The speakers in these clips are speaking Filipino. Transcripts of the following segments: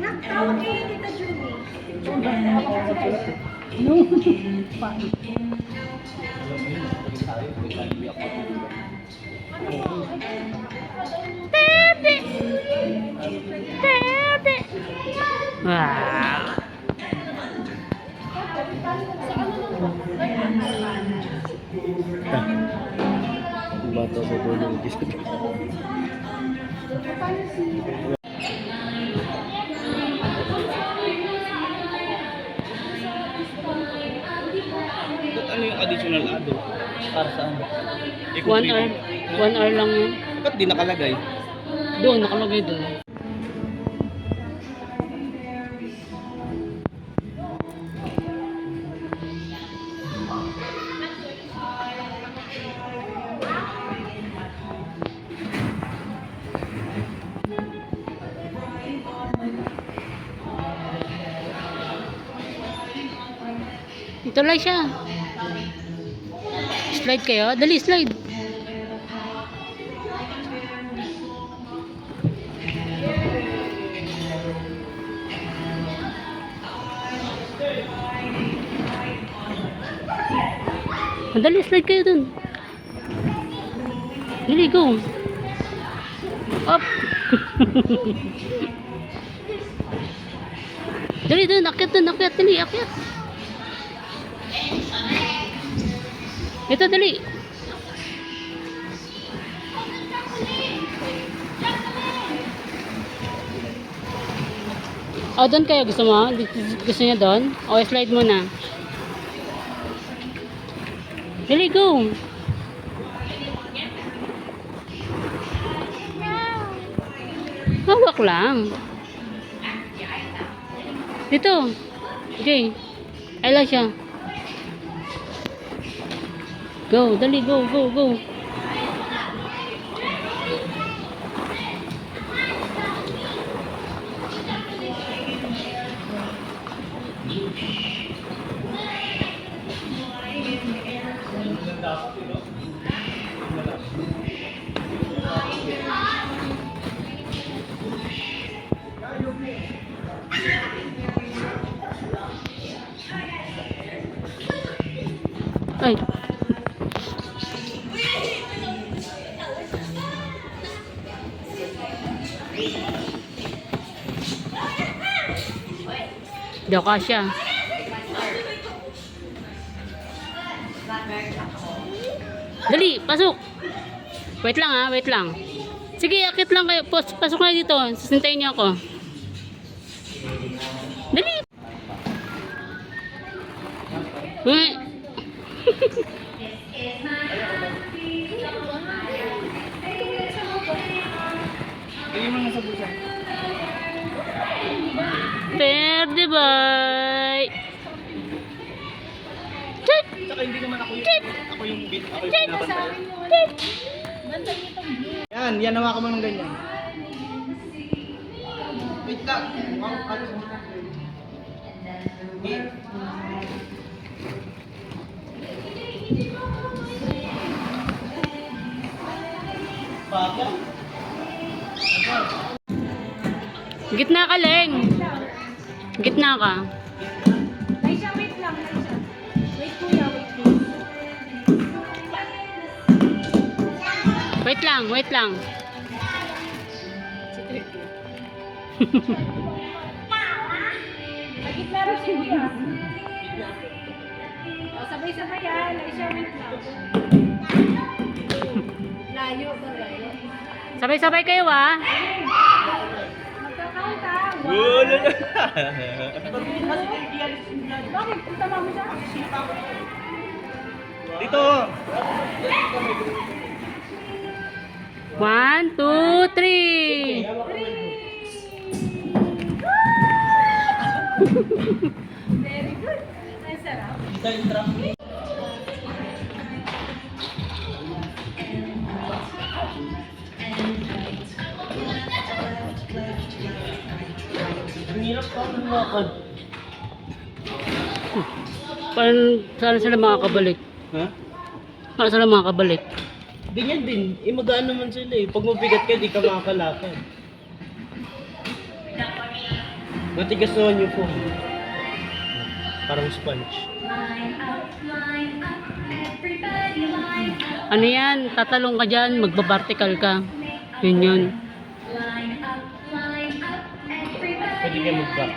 Nakatawag kayo Tita Julie. No. Pait. Tete! Tete! Wow! Bata sa tulong. Ano yung additional ado? Para saan? 1 hour. 1 hour lang yun. Ba't di nakalagay? Doon, nakalagay doon. Ito lang siya. Slide kayo? Dali, slide. Dali, slide kayo dun. Dali, go. Up. Dali dun, akyat dun, akyat. Dali, akyat. Ito, dali. O, doon kayo. Gusto mo? Gusto niya doon? O, slide mo na. Dali, go. Hawak lang. Dito. Okay. Ay lang siya. Go, dali, go, go, go. Ay. Diyo ka siya. Dali, pasok. Wait lang ha, wait lang. Sige, akit lang kayo. Pasok kayo dito. Sasantayin niyo ako. Dali. Yung mga nasa bulsa. Perde bye. Check. Saka hindi naman ako yung ako yung Check. pinapantay. Check. Yan hawakan mo ng ganyan. Wait lang. Baka? Gitna ka, Leng. Gitna ka. Laisha, wait lang. Laisha. Wait kuya, wait please. Wait lang, wait lang. Lagit na rin si kuya. O, sabay-sabay ha. Laisha, wait lang. Layo ba, layo? Sabay-sabay kayo ah. Magkakaunt ha. Wala na. Bakit? Tama mo siya? Dito. 1, 2, 3. Very good. Ang sarap. Ang hirap pa ang lakad. Paano saan sila makakabalik? Ha? Paano sila makakabalik? Ganyan din. Eh, magaan naman sila eh. Pag mabigat ka, di ka makakalakad. Matigas naman yung foam. Parang sponge. Ano yan? Tatalong ka dyan, magbabartical ka. Yun yun. Pwede ka mag-back.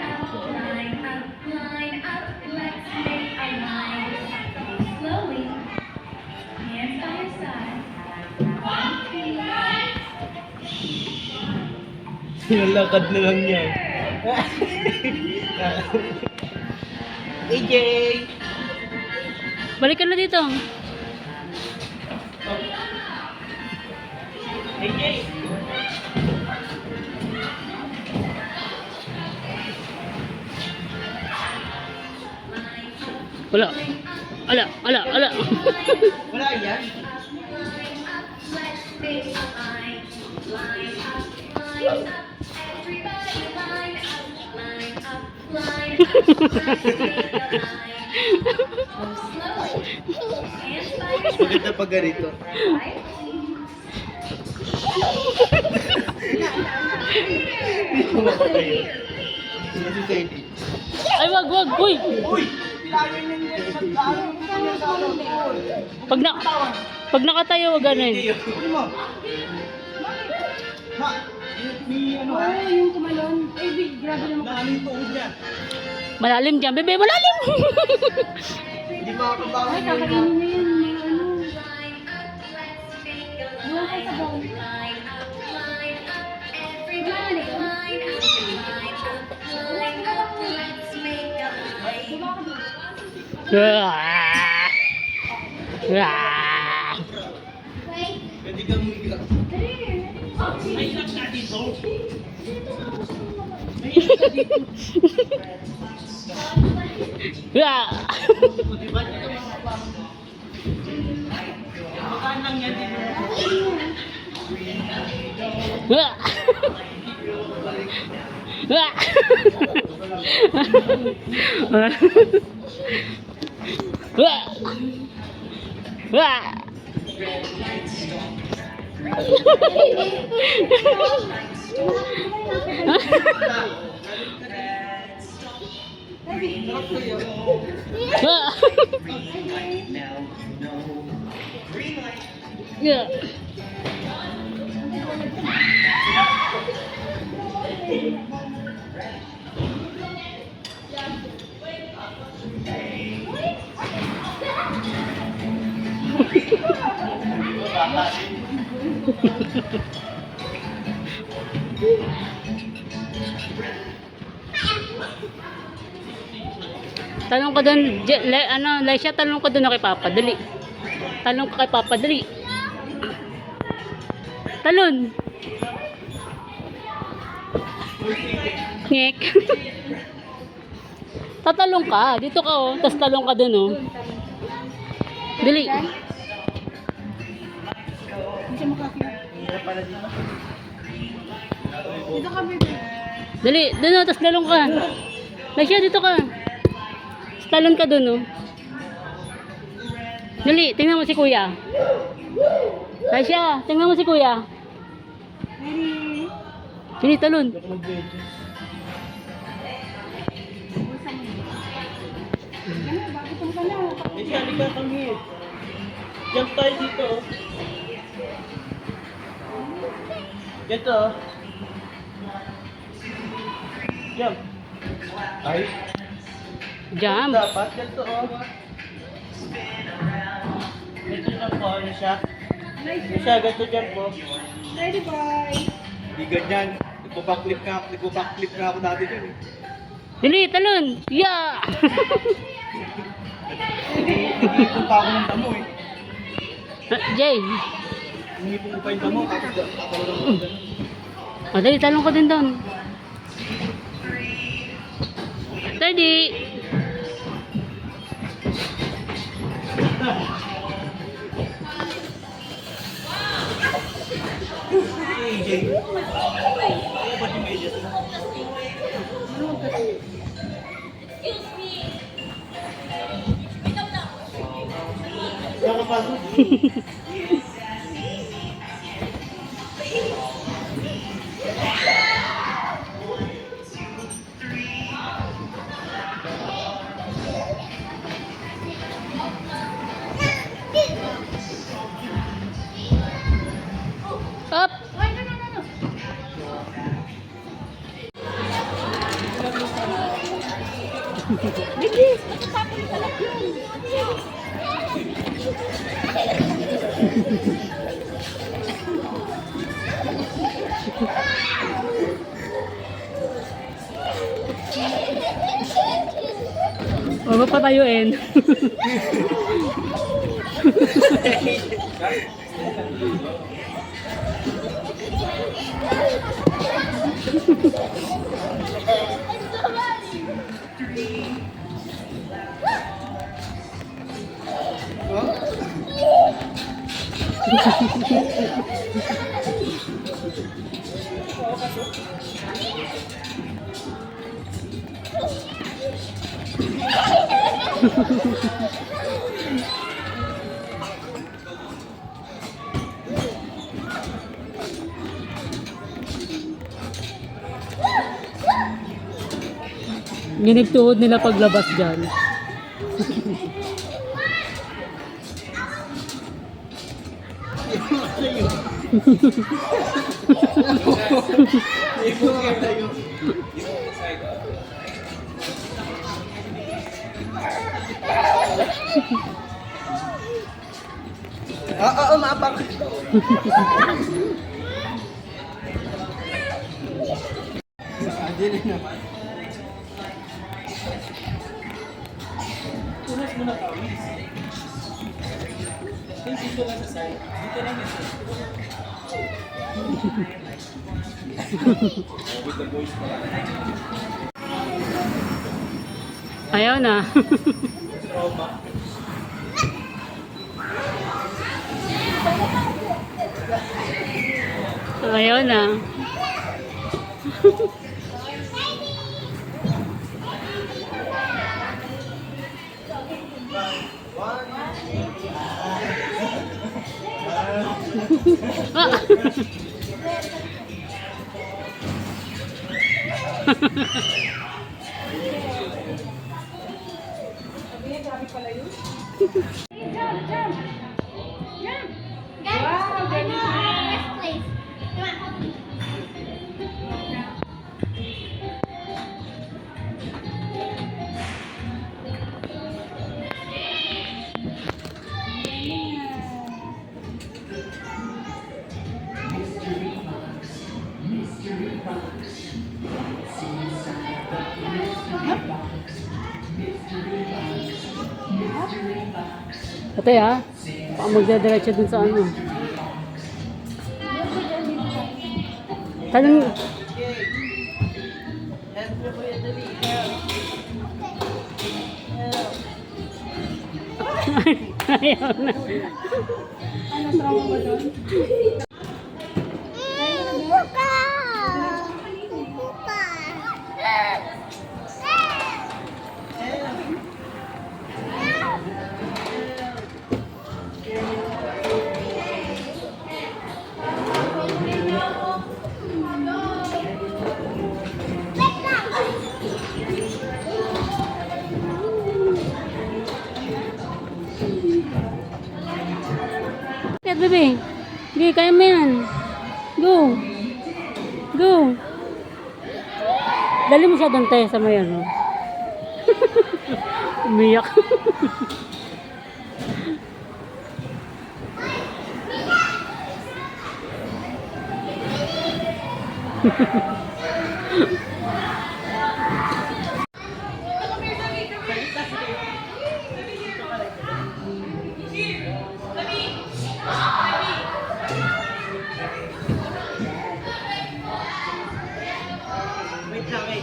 Sinalakad na lang niya. AJ! Balik ka na dito. AJ! Wala. Ala, ala, ala. Wala yan. Mas maganda pag ganito. Hindi ko makakayo. Kasi sa hindi. Ay, wag, wag. Uy! Uy! Bilangin yung Pag nakatayo, wag ano eh. Ano mo? Ma! May ano ha? Oo, yung tumalon. Ay, grabe naman. Naaling tuhod niya. Malalim dyan, bebe, malalim! Hindi makakabawi Ay, niya. kakainin niya yan. May ano. Buwan kayo sa bawang. Ah! Ah! Pwede kang umiga. May ilag na dito. May ilag na dito. Ah! O, diba? Dito makapasok. Magaan lang yan dito. Ah! Yeah. Tanong ko doon, Laisha, tanong ko doon kay Papa, dali. Tanong ko kay Papa, dali. Talon. Ngek. Tatalong ka, dito ka oh, tas talong ka doon oh. Dali. Hindi siya makakita. Hirap pala dito. Dito ka, baby. Dali, doon oh, tas talong ka. Laisha, dito ka. Tas talon ka doon oh. Dali, tingnan mo si Kuya. Laisha, tingnan mo si Kuya. Ready? Dali, talon. Huwag mag-video. Ano, bakit ka na? Eh, siya, halika kami. Jump tayo dito. Oh. Ganito. Oh. Jump. Ay. Jam. Dapat ganito. Oh. Ganito lang po. Ano siya? Ano siya? Ganito jump po. Ready, boy. Hindi ganyan. Nagpo-backflip na ako dati dun eh. Dali, talon. Yeah. Nag-iipon pa ako ng damo eh. Jay. Nag-iipon ko pa yung damo. Tapos tatalo lang ako ganun. O, dali, talong ko din doon. Ready. AJ. Kaya ba yung AJ? Nakapasok. Huwag mo patayuin. Ginigtuhod nila paglabas dyan. Oo, maabang. Dili na. Tunas mo na kawis. Dito lang sa side. Dito lang sa Ayaw na. Ayaw na. Guys, next place. Come on. Patay ha? Baka magdadiretso dun sa ano. Tanong... Ayaw na. Ano trauma ba doon? Buka! Buka! Kaya bebe. Sige, kaya mo yan. Go. Go. Dali mo siya doon tayo sa may ano. Umiyak. Wait lang, wait.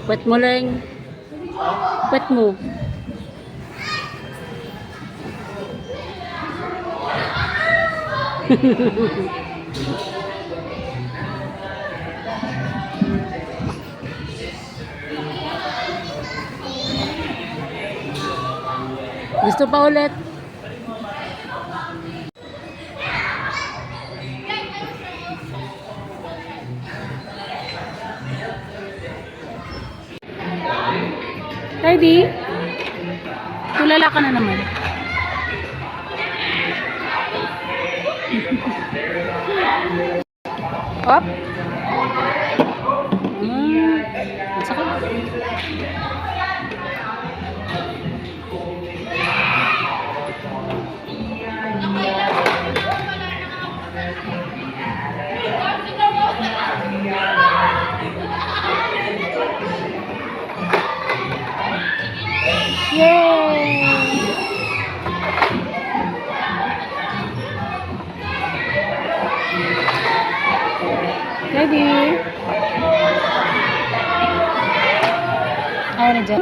Pwet mo lang. Pwet mo. Gusto pa ulit. Ready? Tulala ka na naman. Up. Ang sakit. Yay! Ready? Ayaw na dyan.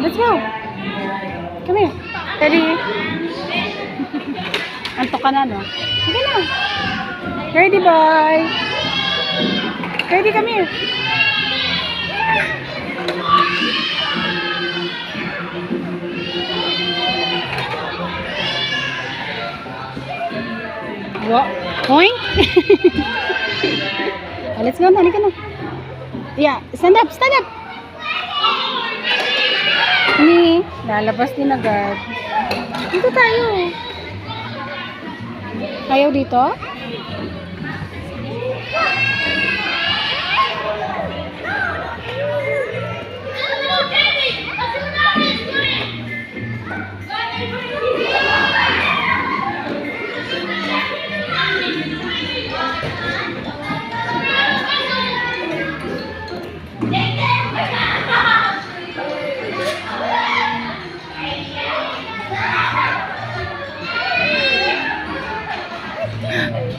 Let's go. Come here. Ready? Antok ka na, no? Sige na. Ready, boy. Ready, come here. What? Point? Oh, let's go na. Halika na. Yeah, stand up, stand up. Ni, lalabas din agad. Dito tayo. Ayaw dito?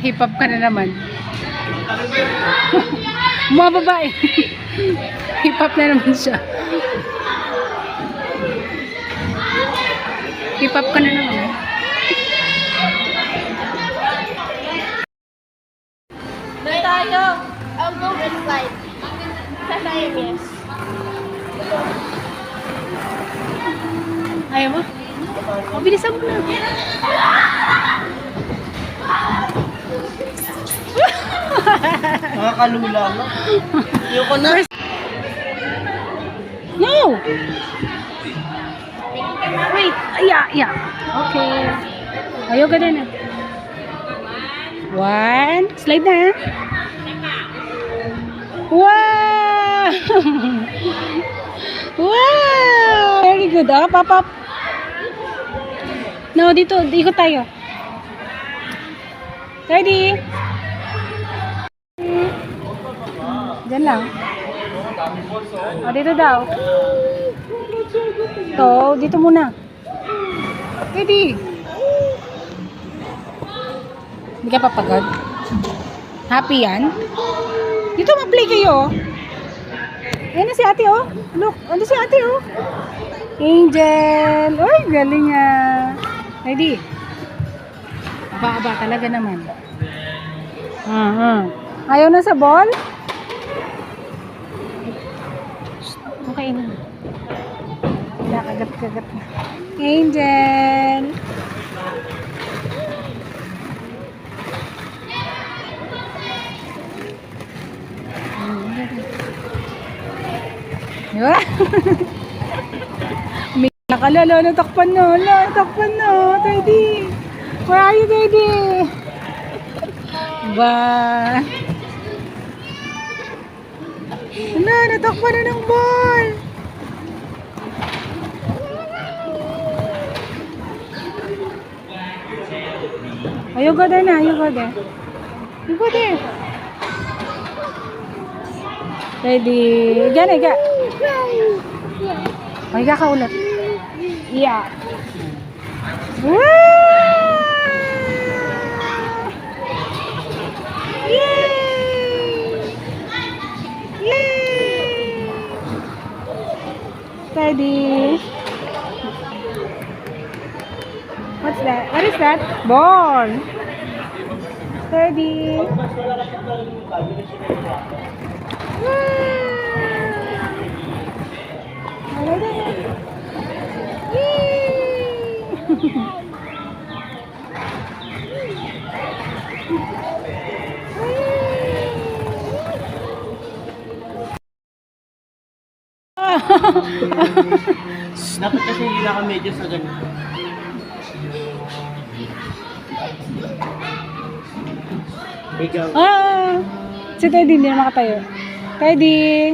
Hip hop ka na naman. Mga babae. Hip hop na naman siya. Hip hop ka na naman. Doon tayo. I'll go with slide. Sasayang yes. Ayaw mo? O, bilisan mo na. Nakakalula mo. Ayoko na. No! Wait. Yeah. Okay. Ayaw ka din. One. Slide na. Wow! Wow! Very good. Up, up, up. No, dito. Ikot tayo. Ready? Diyan lang. O, dito daw. So, dito muna. Ready? Hindi ka papagod? Happy yan? Dito mag-play kayo. Ayan na si ate, oh. Look, ano si ate, oh. Angel. Uy, galing nga. Ready? Aba, talaga naman. Ayaw na sa ball? Okay na. Kagat-kagat na. Angel. Diba? May nakalala, natakpan na. Daddy. Where are you, Daddy? Ba? Wala, natakpan na ng ball. Ayaw ka din. Ready? Higa. O, higa ka ulit. Yeah. Woo! Yay! Ready? What's that? What is that? Ball. Steady. Dapat kasi hindi naka-medyas na ganito. Ikaw. Si Teddy hindi na makatayo. Teddy.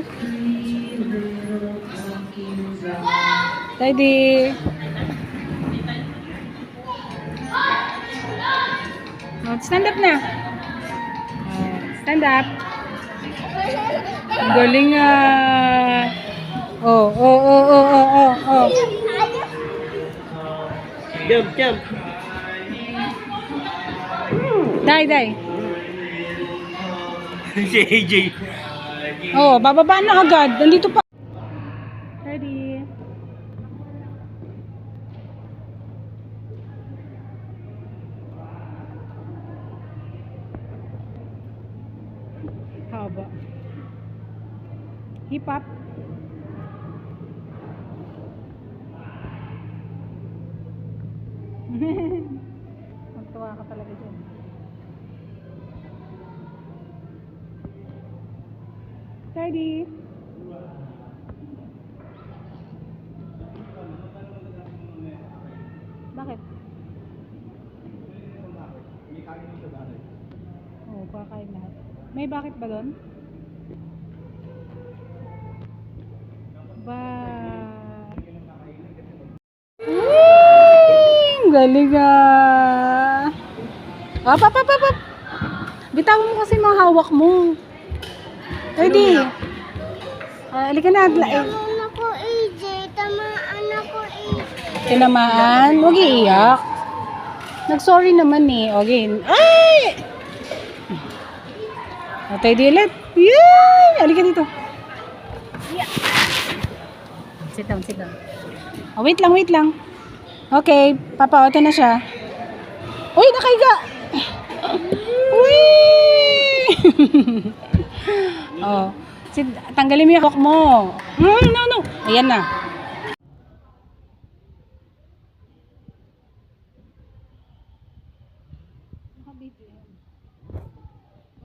Teddy. Oh, stand up na. Stand up. Ang galing Oh. Jump, jump. Dai. Si AJ. Oh, bababa na agad. Nandito pa. Ready. Haba. Hip hop. Magtuwa ka talaga dyan. Ready. Bakit? Oo, kakain lahat. May bakit ba doon? Ba. Galing Up. Bitawan mo kasi mga hawak mo. Ready? Halika na. Tamaan ako, AJ. Tamaan ako, AJ. Tinamaan? Huwag iiyak. Nag-sorry naman Okay. Ay! Atay dilit. Yay! Halika dito. Sit down. Wait lang. Okay. Papa, ito na siya. Uy, nakaiga! Uy! Oh. Tanggalin mo yung hawak mo. No. Ayan na.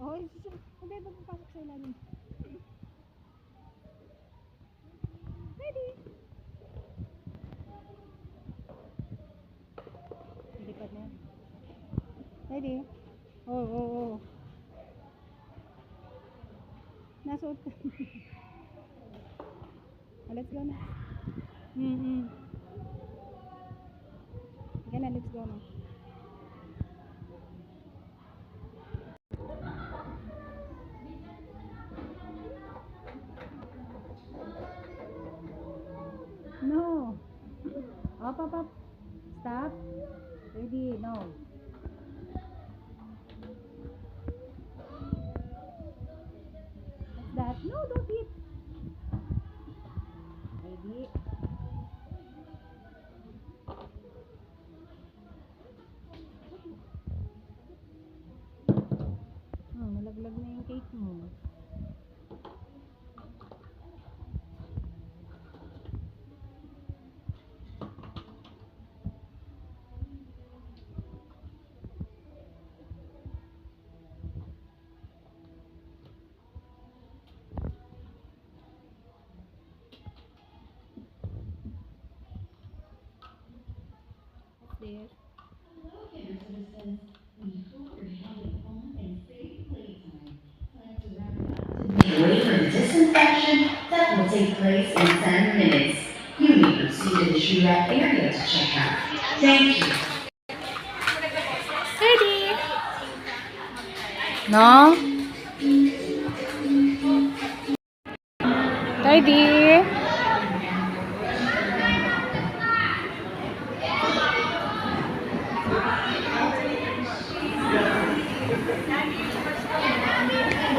Oh, hindi ba papasok sa ilalim? Ready? Lipad na. Ready? Oh. Nasuot ka. Let's go na. Sige na, let's go na. No. Up. Stop. Ready? No. What's that? No, don't eat. Ready? Malaglag na yung cake mo. There. Wait for the disinfection that will take place in 10 minutes. You may proceed to the shoe rack area to check out. Thank you. Ready? No? Ready?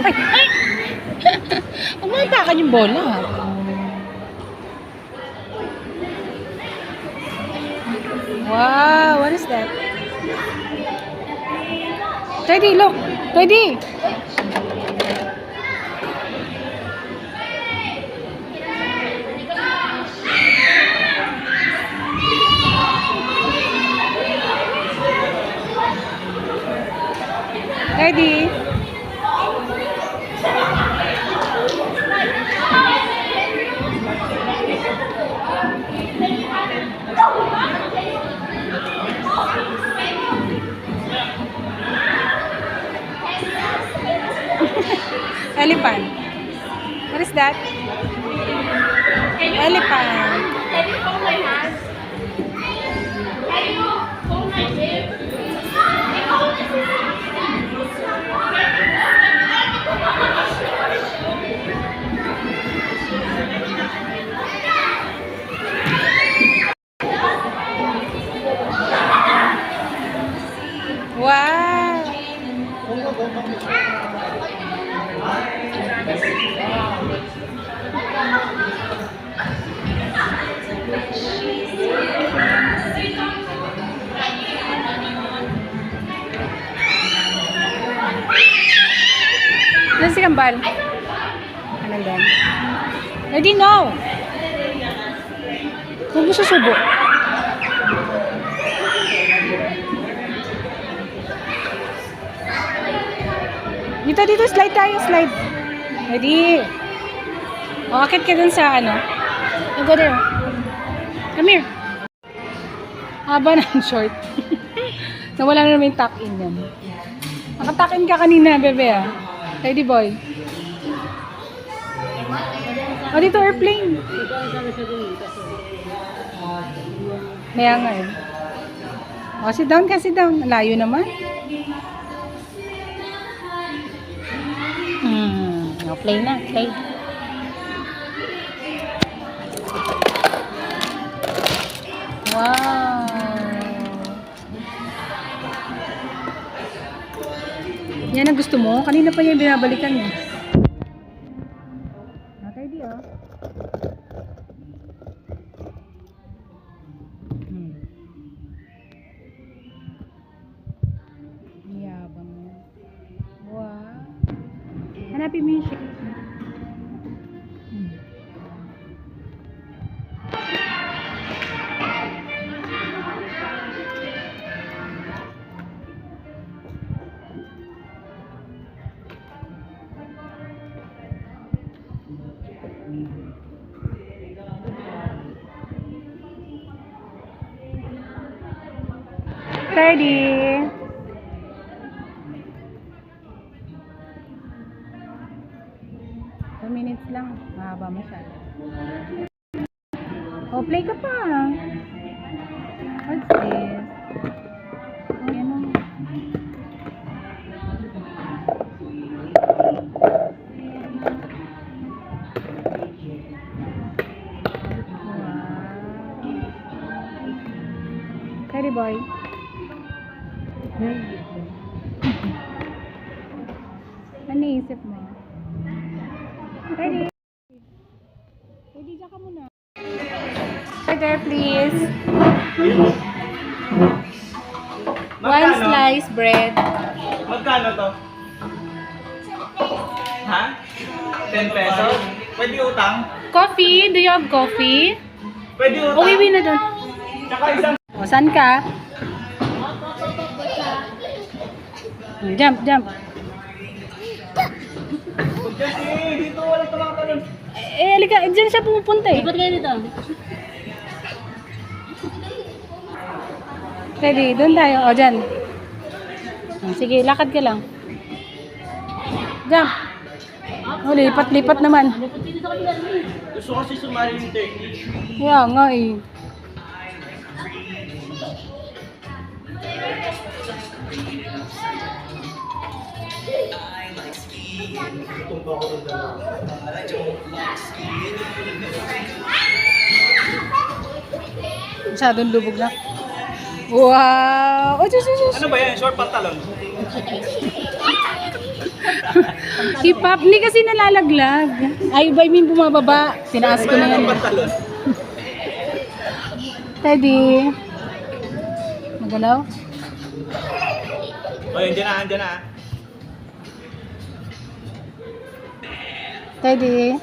Ay! Huwag mo ipakan yung bola. Wow! What is that? Teddy, look! Teddy! Teddy! Elephant. What is that? Elephant. Can you hold my hand? Can you hold my hip? Wow! Nasaan si Kambal? Ano doon? Ready, no! Huwag mo susubo. Dito, slide tayo, slide. Ready? O, akit ka dun sa ano. You go there. Come here. Haba ng short. Nawala na naman yung tuck-in yan. Nakatuck-in ka kanina, bebe ah. Ready, boy? O, dito airplane. Kaya nga eh. O, sit down ka, sit down. Layo naman. O, play na, play. Wow! Yan ang gusto mo? Kanina pa yan binabalikan mo. Okay, di oh. Yabang mo. Wow. Hanapin mo yung shape. Ready? Minutes lang. Mahaba masyado. Oh, play ka pa. What's this? Oh, yan o. Wow. Ready, boy? Ano isip mo? Ready? Ready, dyan ka muna. Order, please. One slice bread. Magkano to? Ha? 10 pesos? Pwede utang? Coffee? Do you have coffee? Pwede utang? Uwi na doon. Tsaka isang... O, saan ka? Jump, jump. Kasi dito wala tumatalon. Halika, dyan siya pumupunta eh. Ba't kayo dito? Ready, doon tayo. O, dyan. Sige, lakad ka lang. Jump. O, lipat-lipat naman. Gusto kasi sumali yung Turkish. Kaya nga eh. Masyadong lubog na. Wow! Oh, Diyos, Diyos. Ano ba yan? Short pantalon? Hip-hop. Hindi kasi nalalaglag. Ay, ba yung bumababa? Tinaas ko na yan. Pantalon? Teddy. Galaw? O, andyan na, andyan na. Teddy.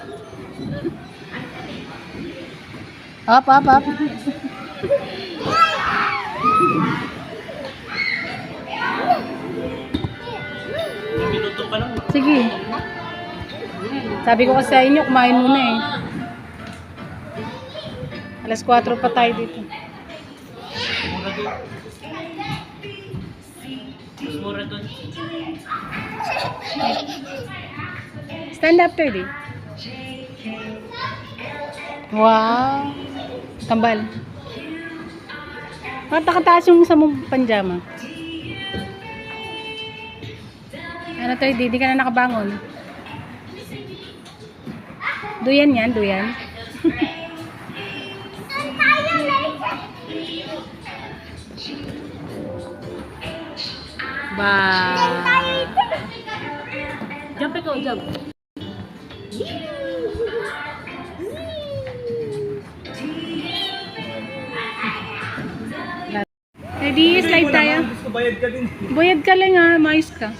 Up, up, up. Minuto pa lang. Sige. Sabi ko kasi sa inyo, kumain muna eh. Alas 4 pa tayo dito. Mura doon. Mas mura doon. Stand up, Teddy. Wow. Kambal. Bakit nakataas yung sa mong panjama? Ano, Teddy? Di ka na nakabangon. Duyan yan, duyan. Ba. Jump ikaw, jump. Ready, slide tayo. Gusto bayad ka din. Bayad ka lang ha, maayos ka.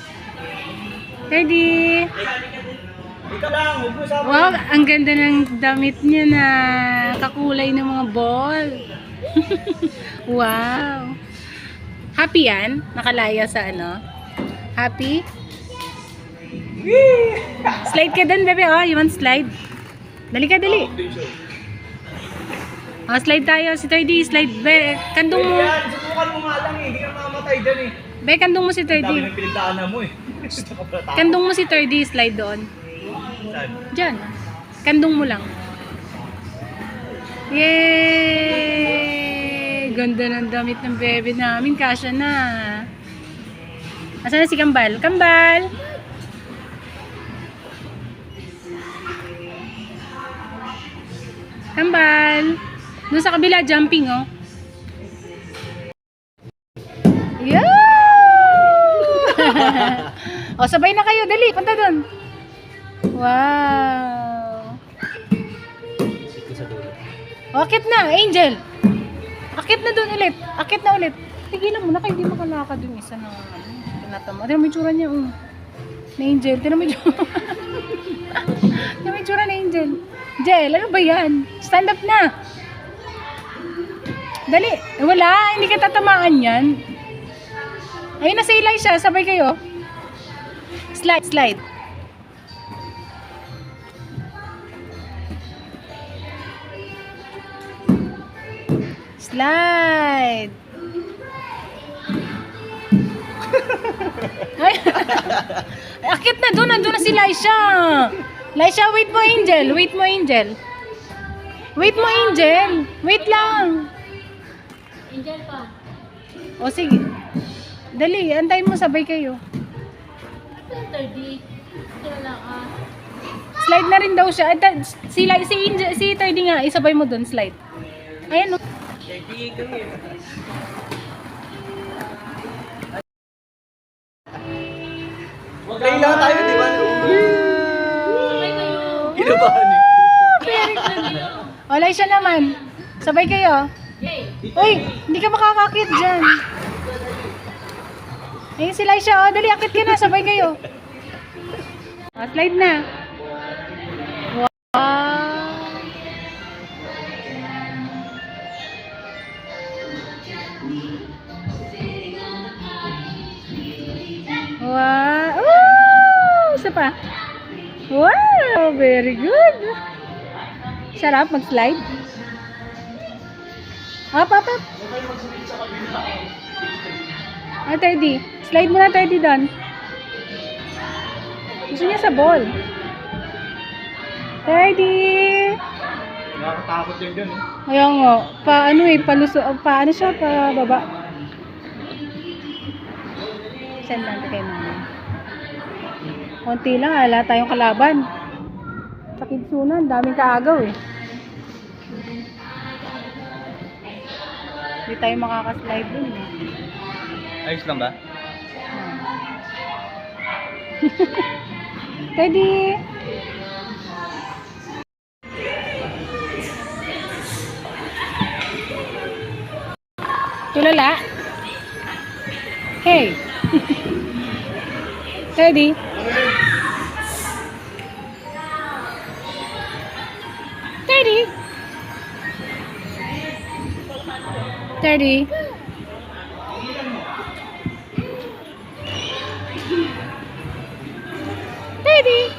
Ready? Ikaw lang, huwag mo sabi. Wow, ang ganda ng damit niya na kakulay ng mga ball. Wow. Happy yan? Nakalaya sa ano? Happy? Slide ka dun, bebe. Oh, you want slide? Dali ka, dali. Oh, slide tayo. Si Toydy, slide. Be, kandong mo. Yan, subukan mo nga lang eh. Hindi ka mamamatay dyan eh. Be, kandong mo si Dami Toydy. ng pinagdaanan mo eh. Gusto ka pala tao. Kandong mo si Toydy, slide doon. Saan? Diyan. Kandong mo lang. Yay! Ganda ng damit ng bebe namin. Kasya na. Asan na si Kambal? Kambal! Kambal! Doon sa kabila, jumping, oh. Yeah! O, sabay na kayo. Dali, punta doon. Wow! Akit na, Angel! Akit na doon ulit. Akit na ulit. Tigilan mo na kayo, hindi makalakad yung isa na tinatama. Tinan mo yung tsura niya, na Angel. Tinan mo yung tsura. Tinan mo yung tsura na Angel. Jel, ano ba yan? Stand up na. Dali. Wala, hindi ka tatamaan yan. Ayun na si Elisha, sabay kayo. Slide, slide. Slide. Ay, akit na doon, nandun na si Elisha. Elisha, wait mo, Angel. Wait mo, Angel. Wait mo, Angel. Wait lang. Angel pa. O sige. Dali, antayin mo, sabay kayo. Thirdy. Wala ka. Slide na rin daw siya. Si Angel, si Toydy nga, isabay mo doon, slide. Ayan, no? Kailangan tayo, di ba? Sabay kayo. Kinabahan eh. O, Elisha naman. Sabay kayo. Yay. Uy, hindi ka makakakit dyan. Ayun si Elisha. O, dali, akit ka na. Sabay kayo. O, slide na. Wow. Wow. Woo! Isa pa. Wow, very good. Sarap mag-slide. Up, up, up. Ah, Teddy. Slide mo na, Teddy, doon. Gusto niya sa ball. Teddy. Nakakatakot yung dyan eh. Kaya nga. Paano eh, paano siya, pa baba. Send natin kay mama. Konti lang, wala tayong kalaban. Sa Kidsunan, daming kaagaw eh. Hindi tayo makakaslide dun eh. Ayos lang ba? Teddy! Tulala? Hey. Teddy. Teddy. Teddy. Teddy.